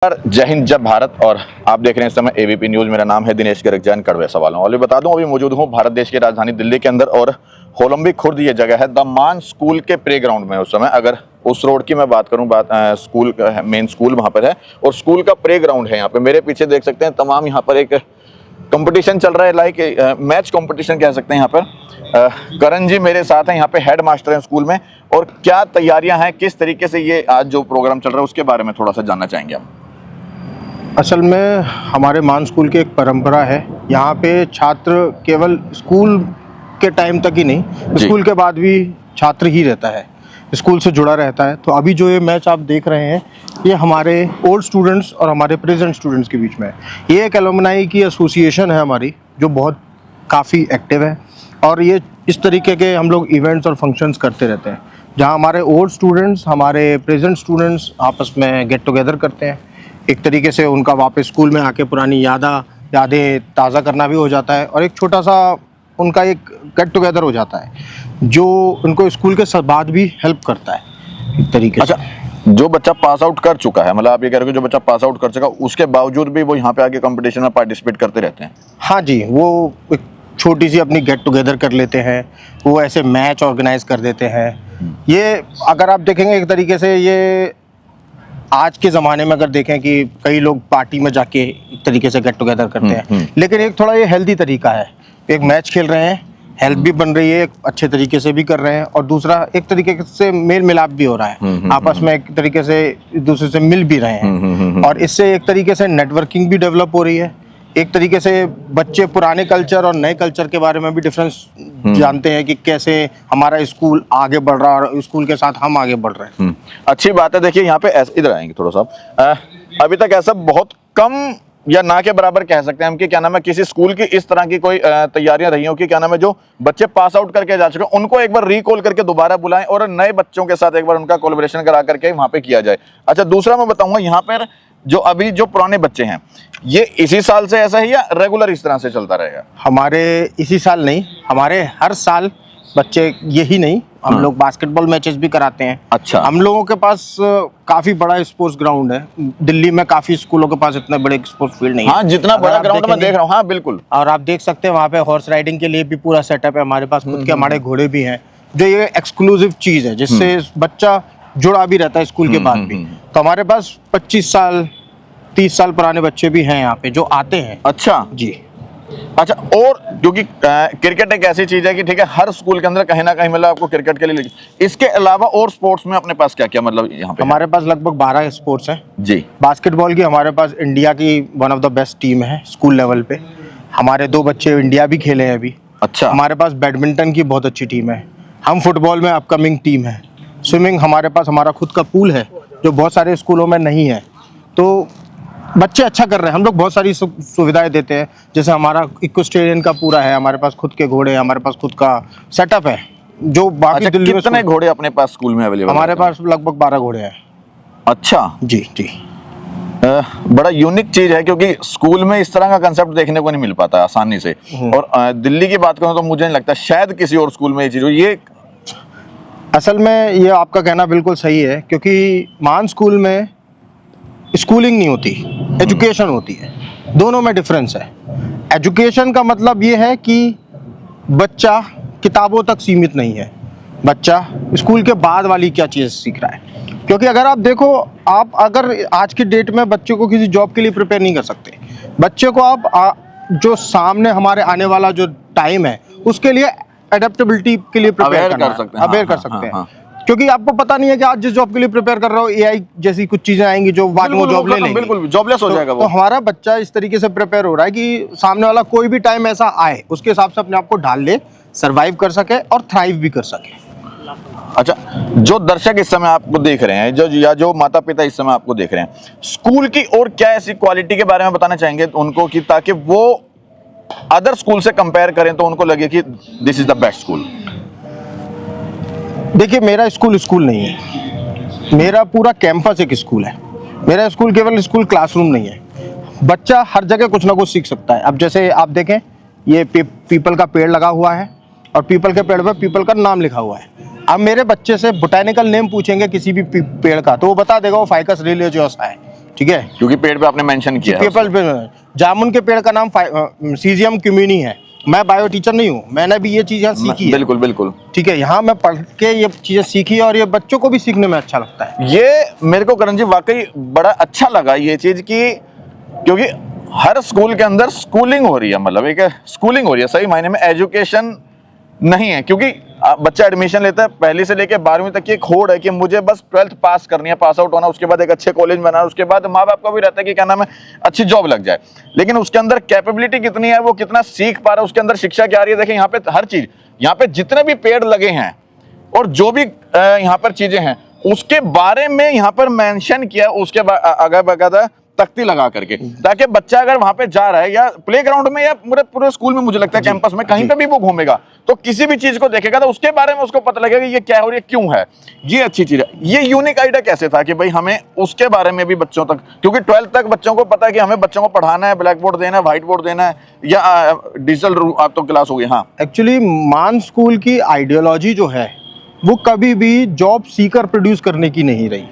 जय हिंद जय भारत। और आप देख रहे हैं इस समय एबीपी न्यूज। मेरा नाम है दिनेश गर्ग जैन कड़वे सवालों। और बता दूं अभी मौजूद हूं भारत देश की राजधानी दिल्ली के अंदर और होलंबी खुर्द ये जगह है द मान स्कूल के प्लेग्राउंड में। उस समय अगर उस रोड की मैं बात करूं, स्कूल का मेन स्कूल वहां पर है और स्कूल का प्लेग्राउंड है यहाँ पे। मेरे पीछे देख सकते हैं तमाम यहाँ पर एक कंपटीशन चल रहा है, लाइक मैच कंपटीशन कह सकते हैं। यहाँ पर करण जी मेरे साथ हैं, यहाँ पे हेड मास्टर हैं स्कूल में। और क्या तैयारियां हैं, किस तरीके से ये आज जो प्रोग्राम चल रहा है उसके बारे में थोड़ा सा जानना चाहेंगे हम। असल में हमारे मान स्कूल की एक परंपरा है, यहाँ पे छात्र केवल स्कूल के टाइम तक ही नहीं, स्कूल के बाद भी छात्र ही रहता है, स्कूल से जुड़ा रहता है। तो अभी जो ये मैच आप देख रहे हैं ये हमारे ओल्ड स्टूडेंट्स और हमारे प्रेजेंट स्टूडेंट्स के बीच में है। ये एक एलुमनाई की एसोसिएशन है हमारी, जो बहुत काफ़ी एक्टिव है। और ये इस तरीके के हम लोग इवेंट्स और फंक्शंस करते रहते हैं, जहाँ हमारे ओल्ड स्टूडेंट्स हमारे प्रेजेंट स्टूडेंट्स आपस में गेट टुगेदर करते हैं। एक तरीके से उनका वापस स्कूल में आके पुरानी यादें ताज़ा करना भी हो जाता है और एक छोटा सा उनका एक गेट टुगेदर हो जाता है, जो उनको स्कूल के बाद भी हेल्प करता है एक तरीके से। अच्छा, जो बच्चा पास आउट कर चुका है, मतलब आप ये कह रहे हो जो बच्चा पास आउट कर चुका उसके बावजूद भी वो यहाँ पे आके कंपटीशन में पार्टिसिपेट करते रहते हैं? हाँ जी, वो एक छोटी सी अपनी गेट टुगेदर कर लेते हैं, वो ऐसे मैच ऑर्गेनाइज कर देते हैं। ये अगर आप देखेंगे एक तरीके से ये आज के ज़माने में अगर देखें कि कई लोग पार्टी में जाके एक तरीके से गेट टुगेदर करते हैं, लेकिन एक थोड़ा ये हेल्दी तरीका है। एक मैच खेल रहे हैं, हेल्प भी बन रही है, एक अच्छे तरीके से भी कर रहे हैं, और दूसरा एक तरीके से मेल मिलाप भी हो रहा है, आपस में एक तरीके से एक दूसरे से मिल भी रहे हैं। और इससे एक तरीके से नेटवर्किंग भी डेवलप हो रही है। एक तरीके से बच्चे पुराने कल्चर और नए कल्चर के बारे में भी डिफरेंस जानते हैं कि कैसे हमारा स्कूल आगे बढ़ रहा है और स्कूल के साथ हम आगे बढ़ रहे हैं। अच्छी बात है। देखिए यहाँ पे इधर आएंगे थोड़ा सा। अभी तक ऐसा बहुत कम या ना के बराबर कह सकते हैं हम कि क्या नाम है किसी स्कूल की इस तरह की कोई तैयारियां रही हो कि क्या नाम है जो बच्चे पास आउट करके जा चुके हैं उनको एक बार रिकॉल करके दोबारा बुलाएं और नए बच्चों के साथ एक बार उनका कोलैबोरेशन करा करके वहां पे किया जाए। अच्छा, दूसरा मैं बताऊंगा यहाँ पर जो पुराने बच्चे हैं ये इसी साल से ऐसा है या रेगुलर इस तरह से चलता रहेगा? हमारे इसी साल नहीं, हमारे हर साल बच्चे, यही नहीं, हम लोग बास्केटबॉल मैचेस भी कराते हैं। अच्छा, हम लोगों के पास काफी बड़ा स्पोर्ट्स ग्राउंड है। दिल्ली में काफी स्कूलों के पास इतने बड़े स्पोर्ट्स फील्ड नहीं है। हाँ, जितना बड़ा ग्राउंड मैं देख रहा हूँ। हाँ बिल्कुल। और आप देख सकते हैं वहाँ पे हॉर्स राइडिंग के लिए भी पूरा सेटअप है। हमारे पास खुद के हमारे घोड़े भी हैं, जो ये एक्सक्लूसिव चीज है जिससे बच्चा जुड़ा भी रहता है स्कूल के बाद भी। तो हमारे पास 25 साल 30 साल पुराने बच्चे भी हैं यहाँ पे जो आते हैं। अच्छा जी। अच्छा, और क्योंकि क्रिकेट एक ऐसी चीज है कि ठीक है हर स्कूल के अंदर कहीं ना कहीं मतलब आपको क्रिकेट के लिए, इसके अलावा और स्पोर्ट्स में अपने पास क्या क्या मतलब यहाँ पे? हमारे पास लगभग 12 स्पोर्ट्स हैं जी। बास्केटबॉल की हमारे पास इंडिया की one of the best team है स्कूल लेवल पे। हमारे 2 बच्चे इंडिया भी खेले हैं अभी। अच्छा। हमारे पास बैडमिंटन की बहुत अच्छी टीम है। हम फुटबॉल में अपकमिंग टीम है। स्विमिंग हमारे पास हमारा खुद का पूल है जो बहुत सारे स्कूलों में नहीं है। तो बच्चे अच्छा कर रहे हैं। हम लोग बहुत सारी सुविधाएं देते हैं, जैसे हमारा इक्वेस्ट्रियन का पूरा है, हमारे पास खुद के घोड़े, हमारे पास खुद का सेटअप है जो बाकी। अच्छा, दिल्ली में कितने घोड़े अपने पास स्कूल में अवेलेबल? हमारे पास लगभग 12 घोड़े हैं। अच्छा जी जी। बड़ा यूनिक चीज है क्योंकि स्कूल में इस तरह का कंसेप्ट देखने को नहीं मिल पाता आसानी से। और दिल्ली की बात करूं तो मुझे नहीं लगता शायद किसी और स्कूल में ये चीज हो। ये असल में ये आपका कहना बिल्कुल सही है, क्योंकि मान स्कूल में स्कूलिंग नहीं होती, एजुकेशन होती है। दोनों में डिफरेंस है। एजुकेशन का मतलब ये है कि बच्चा किताबों तक सीमित नहीं है, बच्चा स्कूल के बाद वाली क्या चीज़ सीख रहा है। क्योंकि अगर आप देखो, आप अगर आज की डेट में बच्चे को किसी जॉब के लिए प्रिपेयर नहीं कर सकते। बच्चे को आप जो सामने हमारे आने वाला जो टाइम है उसके लिए एडेप्टेबिलिटी के लिए प्रिपेयर कर सकते हैं, अवेयर कर सकते हैं। क्योंकि आपको पता नहीं है कि आज जिस जॉब के लिए प्रिपेयर कर रहा हो एआई जैसी कुछ चीजें आएंगी जो बाद में वो जॉब ले लेंगे, बिल्कुल जॉबलेस हो जाएगा वो। तो हमारा बच्चा इस तरीके से प्रिपेयर हो रहा है कि सामने वाला कोई भी टाइम ऐसा आए उसके हिसाब से अपने आप को ढाल ले, सरवाइव कर सके और थ्राइव भी कर सके। अच्छा, जो दर्शक इस समय आपको देख रहे हैं, जो माता पिता इस समय आपको देख रहे हैं, स्कूल की और क्या ऐसी क्वालिटी के बारे में बताना चाहेंगे उनको कि ताकि वो अदर स्कूल से कंपेयर करें तो उनको लगे कि this is the best school? देखिए, मेरा स्कूल नहीं है, मेरा पूरा कैंपस एक स्कूल है। मेरा स्कूल केवल स्कूल क्लासरूम नहीं है। बच्चा हर जगह कुछ ना कुछ सीख सकता है। अब जैसे आप देखें, ये पीपल का पेड़ लगा हुआ है और पीपल के पेड़ पर पीपल का नाम लिखा हुआ है। अब मेरे बच्चे से बोटेनिकल नेम पूछेंगे किसी भी पेड़ का तो वो बता देगा वो फाइकस रिलिजियोसा है। ठीक है, क्योंकि पेड़ पे आपने मेंशन किया है पीपल पे जामुन के पेड़ का नाम सीजियम क्यूमिनी है। मैं बायो टीचर नहीं हूँ, मैंने भी ये चीज़ यहाँ सीखी है। बिल्कुल बिल्कुल, ठीक है, यहाँ मैं पढ़ के ये चीज़ें सीखी है और ये बच्चों को भी सीखने में अच्छा लगता है। ये मेरे को करण जी वाकई बड़ा अच्छा लगा ये चीज की, क्योंकि हर स्कूल के अंदर स्कूलिंग हो रही है, मतलब एक स्कूलिंग हो रही है सही मायने में, एजुकेशन नहीं है। क्योंकि बच्चा एडमिशन लेता है पहली से लेकर 12वीं तक की एक होड़ है कि मुझे बस 12th पास करनी है, पास आउट होना, उसके बाद एक अच्छे कॉलेज में आना, उसके बाद माँ बाप का भी रहता है कि क्या नाम है अच्छी जॉब लग जाए। लेकिन उसके अंदर कैपेबिलिटी कितनी है, वो कितना सीख पा रहा है, उसके अंदर शिक्षा क्या आ रही है। देखिए यहाँ पे हर चीज, यहाँ पे जितने भी पेड़ लगे हैं और जो भी यहाँ पर चीजें हैं उसके बारे में यहाँ पर मेंशन किया, उसके अगर बकायदा तख्ती लगा करके, ताकि बच्चा अगर वहां पे जा रहा है या प्लेग्राउंड में या पूरे स्कूल में, मुझे लगता है कैंपस में कहीं पे भी वो घूमेगा तो किसी भी चीज को देखेगा तो उसके बारे में उसको पता लगेगा कि ये क्या हो रही है, क्यों है, ये अच्छी चीज है। ये यूनिक आइडिया कैसे था कि भाई हमें उसके बारे में भी बच्चों तक, क्योंकि 12th तक बच्चों को पता है कि हमें बच्चों को पढ़ाना है, ब्लैक बोर्ड देना है, व्हाइट बोर्ड देना है या डिजिटल आप तो क्लास हो गई। हाँ, एक्चुअली मान स्कूल की आइडियोलॉजी जो है वो कभी भी जॉब सीकर प्रोड्यूस करने की नहीं रही।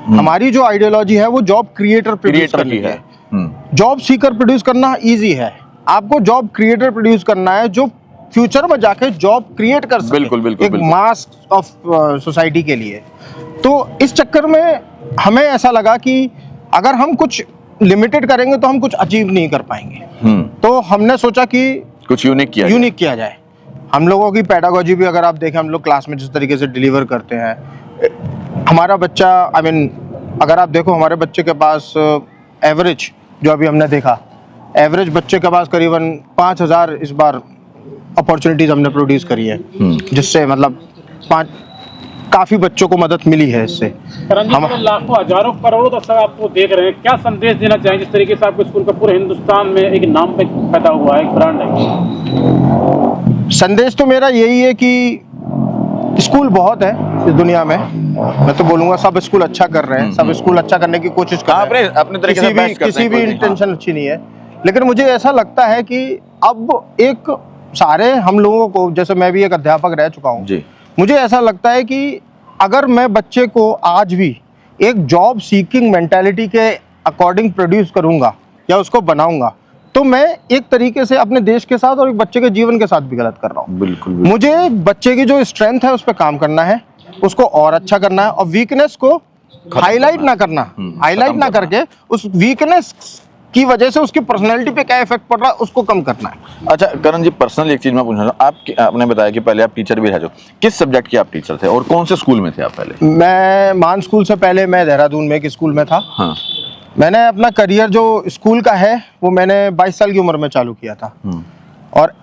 हमारी जो आइडियोलॉजी है वो जॉब क्रिएटर प्रोड्यूस करने की है। जॉब सीकर प्रोड्यूस करना इजी है, आपको जॉब क्रिएटर प्रोड्यूस करना है जो फ्यूचर में जाके जॉब क्रिएट कर सके, बिल्कुल, बिल्कुल, एक बिल्कुल। मास ऑफ सोसाइटी के लिए। तो इस चक्कर में हमें ऐसा लगा कि अगर हम कुछ लिमिटेड करेंगे तो हम कुछ अचीव नहीं कर पाएंगे। तो हमने सोचा कि कुछ यूनिक किया जाए। हम लोगों की पेडागोजी भी अगर आप देखें, हम लोग क्लास में जिस तरीके से डिलीवर करते हैं, हमारा बच्चा अगर आप देखो हमारे बच्चे के पास एवरेज जो अभी हमने देखा, एवरेज बच्चे के पास करीबन 5000 इस बार अपॉर्चुनिटीज हमने प्रोड्यूस करी है, जिससे मतलब काफी बच्चों को मदद मिली है इससे। हम लाखों हजारों करोड़ों दर्शक आपको देख रहे हैं, क्या संदेश देना चाहेंगे जिस तरीके से आपके स्कूल का पूरे हिंदुस्तान में एक नाम पे पैदा हुआ है, एक ब्रांड है? संदेश तो मेरा यही है कि स्कूल बहुत है इस दुनिया में, मैं तो बोलूंगा सब स्कूल अच्छा कर रहे हैं, सब स्कूल अच्छा करने की कोशिश कर रहे हैं, अपने तरीके से बेस्ट करते हैं, किसी भी इंटेंशन अच्छी नहीं है। लेकिन मुझे ऐसा लगता है कि अब एक सारे हम लोगों को, जैसे मैं भी एक अध्यापक रह चुका हूँ, मुझे ऐसा लगता है कि अगर मैं बच्चे को आज भी एक जॉब सीकिंग मेंटालिटी के अकॉर्डिंग प्रोड्यूस करूंगा या उसको बनाऊंगा, तो मैं एक तरीके से अपने देश के साथ और एक बच्चे के जीवन के साथ भी गलत कर रहा हूँ। बिल्कुल। मुझे बच्चे की जो स्ट्रेंथ है उस पर काम करना है, उसको और अच्छा करना है और वीकनेस को हाईलाइट ना करना, हाईलाइट ना करके उस वीकनेस की वजह से उसकी पर्सनैलिटी पे क्या इफेक्ट पड़ रहा है उसको कम करना है। अच्छा करण जी, पर्सनल एक चीज मैं पूछना चाहूँ, आपने बताया कि पहले आप टीचर भी रह चुके, किस सब्जेक्ट के आप टीचर थे और कौन से स्कूल में थे आप पहले? मैं मान स्कूल से पहले मैं देहरादून में एक स्कूल में था। हाँ। मैंने अपना करियर जो स्कूल का है वो मैंने 22 साल की उम्र में चालू किया था। और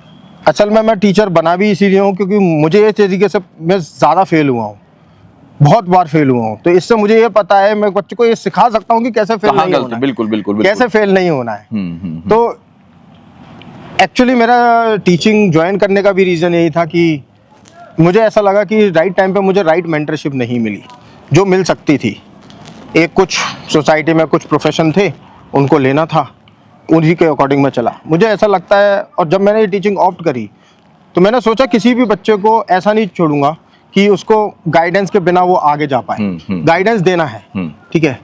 असल में मैं टीचर बना भी इसीलिए हूँ क्योंकि मुझे इस तरीके से मैं ज़्यादा फेल हुआ हूँ, बहुत बार फेल हुआ हूँ। तो इससे मुझे ये पता है, मैं बच्चे को ये सिखा सकता हूँ कि कैसे फेल नहीं होना है। बिल्कुल कैसे फेल नहीं होना है। तो एक्चुअली मेरा टीचिंग ज्वाइन करने का भी रीज़न यही था कि मुझे ऐसा लगा कि राइट टाइम पे मुझे राइट मेंटरशिप नहीं मिली जो मिल सकती थी। एक कुछ सोसाइटी में कुछ प्रोफेशन थे, उनको लेना था, उन्हीं के अकॉर्डिंग में चला। मुझे ऐसा लगता है, और जब मैंने ये टीचिंग ऑप्ट करी तो मैंने सोचा किसी भी बच्चे को ऐसा नहीं छोड़ूंगा कि उसको गाइडेंस के बिना वो आगे जा पाए। गाइडेंस देना है, ठीक है।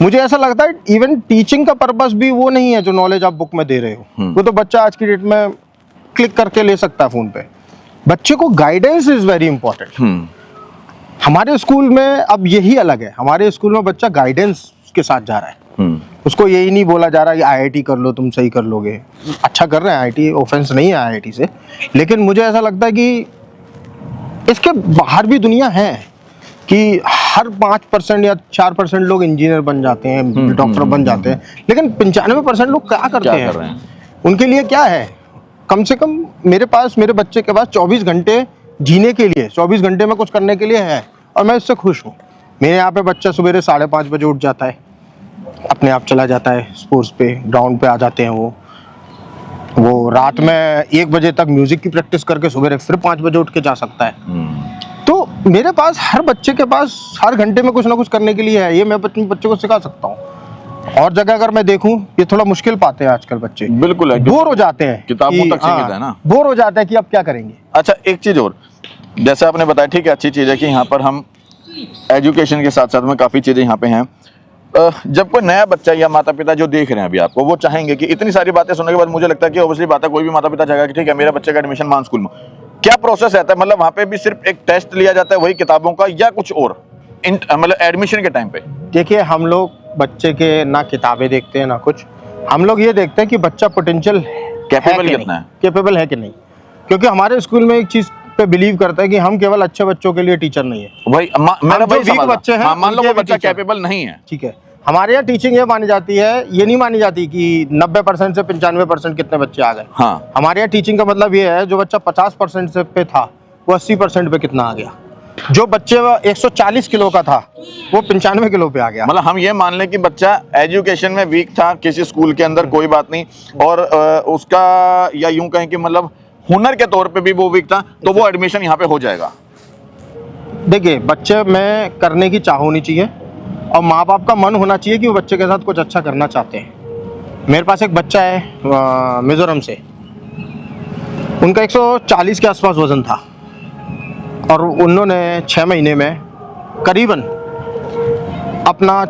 मुझे ऐसा लगता है इवन टीचिंग का पर्पस भी वो नहीं है जो नॉलेज आप बुक में दे रहे हो, वो तो बच्चा आज की डेट में क्लिक करके ले सकता है फ़ोन पे। बच्चे को गाइडेंस इज़ वेरी इंपॉर्टेंट। हमारे स्कूल में अब यही अलग है, हमारे स्कूल में बच्चा गाइडेंस के साथ जा रहा है। उसको यही नहीं बोला जा रहा कि IIT कर लो, तुम सही कर लोगे। अच्छा कर रहे हैं IIT, ऑफेंस नहीं है IIT से, लेकिन मुझे ऐसा लगता है कि इसके बाहर भी दुनिया है कि हर 5% या 4% लोग इंजीनियर बन जाते हैं, डॉक्टर बन जाते हैं, लेकिन 95% लोग क्या करते हैं? उनके लिए क्या है? कम से कम मेरे बच्चे के पास 24 घंटे जीने के लिए, 24 घंटे में कुछ करने के लिए है और मैं इससे खुश हूँ। मेरे यहाँ पे बच्चा सवेरे 5:30 बजे उठ जाता है, अपने आप चला जाता है स्पोर्ट्स पे, ग्राउंड पे आ जाते हैं। वो रात में 1 बजे तक म्यूजिक की प्रैक्टिस करके सवेरे फिर 5 बजे उठ के जा सकता है। तो मेरे पास हर बच्चे के पास हर घंटे में कुछ ना कुछ करने के लिए है, ये मैं अपने बच्चे को सिखा सकता हूँ। और जगह अगर मैं देखूं, ये थोड़ा मुश्किल पाते हैं आजकल बच्चे, बिल्कुल है, बोर हो जाते हैं, किताबों तक सीमित है ना, बोर हो जाता है कि अब क्या करेंगे। अच्छा एक चीज और, जैसे आपने बताया, ठीक है, अच्छी चीज है कि यहाँ पर हम एजुकेशन के साथ साथ में काफी चीजें यहाँ पे हैं। जब कोई नया बच्चा या माता पिता जो देख रहे हैं अभी आपको, वो चाहेंगे कि इतनी सारी बातें सुनने के बाद मुझे लगता है कि ऑब्वियसली बात है, कोई भी माता पिता चाहेगा कि ठीक है मेरे बच्चे का एडमिशन मान स्कूल में, क्या प्रोसेस रहता है? मतलब वहाँ पे भी सिर्फ एक टेस्ट लिया जाता है वही किताबों का, या कुछ और मतलब एडमिशन के टाइम पे? देखिए, हम लोग बच्चे के ना किताबें देखते हैं ना कुछ, हम लोग ये देखते हैं कि बच्चा पोटेंशियल कैपेबल कितना है, कैपेबल है कि नहीं। क्योंकि हमारे स्कूल में एक चीज पे बिलीव करता है कि हम केवल अच्छे बच्चों के लिए टीचर नहीं है। वही मेरा जो वही वीक सवाल बच्चे था। हैं, हाँ, मान लो उनके वो भी बच्चा टीचर। कैपेबल नहीं है, ठीक है, हमारे यहाँ टीचिंग ये मानी जाती है, ये नहीं मानी जाती कि 90% से 95% कितने बच्चे आ गए। हाँ, हमारे यहाँ टीचिंग का मतलब ये है, जो बच्चा 50% से पे था वो 80% पे कितना आ गया, जो बच्चे 140 किलो का था वो 95 किलो पे आ गया। मतलब हम ये मान लें कि बच्चा एजुकेशन में वीक था किसी स्कूल के अंदर, कोई बात नहीं, और उसका या यूं कहें कि मतलब हुनर के तौर पे भी वो वीक था, तो वो एडमिशन यहाँ पे हो जाएगा। देखिए, बच्चे में करने की चाह होनी चाहिए और माँ बाप का मन होना चाहिए कि वो बच्चे के साथ कुछ अच्छा करना चाहते हैं। मेरे पास एक बच्चा है मिजोरम से, उनका 140 के आसपास वजन था और उन्होंने 6 महीने में करीबन अपना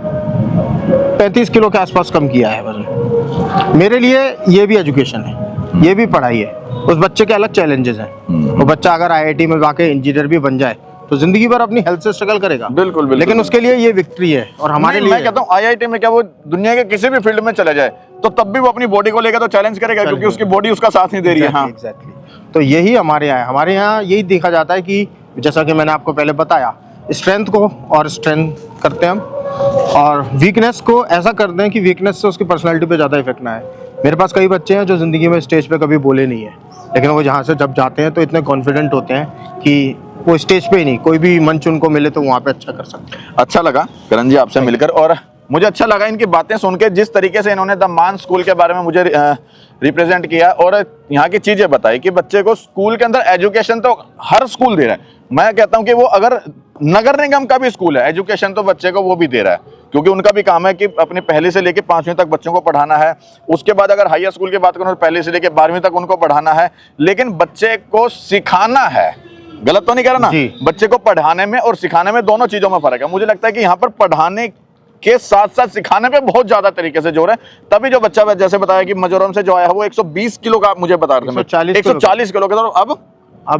35 किलो के आसपास कम किया है वजन। मेरे लिए ये भी एजुकेशन है, ये भी पढ़ाई है। उस बच्चे के अलग चैलेंजेस हैं। वो बच्चा अगर IIT में जाके इंजीनियर भी बन जाए तो जिंदगी भर अपनी हेल्थ से स्ट्रगल करेगा। बिल्कुल, बिल्कुल, लेकिन उसके लिए ये विक्ट्री है और हमारे लिए मैं कहता हूँ IIT में क्या वो दुनिया के किसी भी फील्ड में चले जाए तो तब भी वो अपनी बॉडी को लेकर तो चैलेंज करेगा, क्योंकि उसकी बॉडी उसका साथ नहीं दे रही है। हाँ, एग्जैक्टली। तो यही हमारे यहाँ है, हमारे यहाँ यही देखा जाता है कि जैसा कि मैंने आपको पहले बताया, स्ट्रेंथ को और स्ट्रेंथ करते हैं हम, और वीकनेस को ऐसा करते हैं कि वीकनेस से उसकी पर्सनालिटी पे ज़्यादा इफेक्ट ना आए। मेरे पास कई बच्चे हैं जो ज़िंदगी में स्टेज पे कभी बोले नहीं है, लेकिन वो जहाँ से जब जाते हैं तो इतने कॉन्फिडेंट होते हैं कि वो स्टेज पे ही नहीं, कोई भी मंच उनको मिले तो वहाँ पे अच्छा कर सकते हैं। अच्छा लगा करण जी आपसे मिलकर, और मुझे अच्छा लगा इनकी बातें सुन के, जिस तरीके से इन्होंने द मान स्कूल के बारे में मुझे रिप्रेजेंट किया और यहाँ की चीज़ें बताई कि बच्चे को स्कूल के अंदर एजुकेशन तो हर स्कूल दे रहा है। मैं कहता हूँ कि वो अगर नगर निगम का भी स्कूल है, एजुकेशन तो बच्चे को वो भी दे रहा है, क्योंकि उनका भी काम है कि अपने पहली से लेकर 5वीं तक बच्चों को पढ़ाना है। उसके बाद अगर हायर स्कूल की बात करूँ तो पहली से लेकर 12वीं तक उनको पढ़ाना है, लेकिन बच्चे को सिखाना है। गलत तो नहीं कह रहा ना? बच्चे को पढ़ाने में और सिखाने में दोनों चीजों में फर्क है। मुझे लगता है कि यहाँ पर पढ़ाने के साथ साथ सिखाने पे बहुत ज्यादा तरीके से जोर है, तभी जो बच्चा जैसे बताया कि मिजोरम से जो आया है वो 120 किलो का, आप मुझे बता रहे थे 140 किलो का, तो अब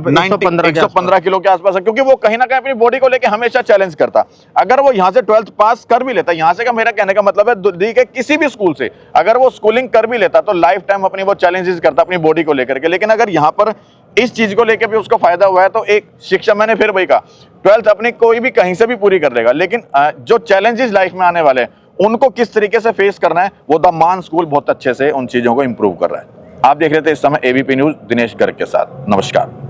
115 किलो के आसपास है, क्योंकि वो कहीं ना कहीं अपनी बॉडी को लेकर हमेशा चैलेंज करता। अगर वो यहाँ से 12th पास कर भी लेता, यहाँ से का मेरा कहने का मतलब है दिल्ली के किसी भी स्कूल से अगर वो स्कूलिंग कर भी लेता तो लाइफ टाइम अपनी वो चैलेंजेस करता अपनी बॉडी को लेकर के। लेकिन अगर यहाँ पर इस चीज को लेकर भी उसको फायदा हुआ है तो एक शिक्षा, मैंने फिर वही कहा, 12th अपनी कोई भी कहीं से भी पूरी कर लेगा, लेकिन जो चैलेंजेस लाइफ में आने वाले हैं उनको किस तरीके से फेस करना है, वो द मान स्कूल बहुत अच्छे से उन चीजों को इंप्रूव कर रहा है। आप देख रहे थे इस समय ABP न्यूज दिनेश गर्ग के साथ। नमस्कार।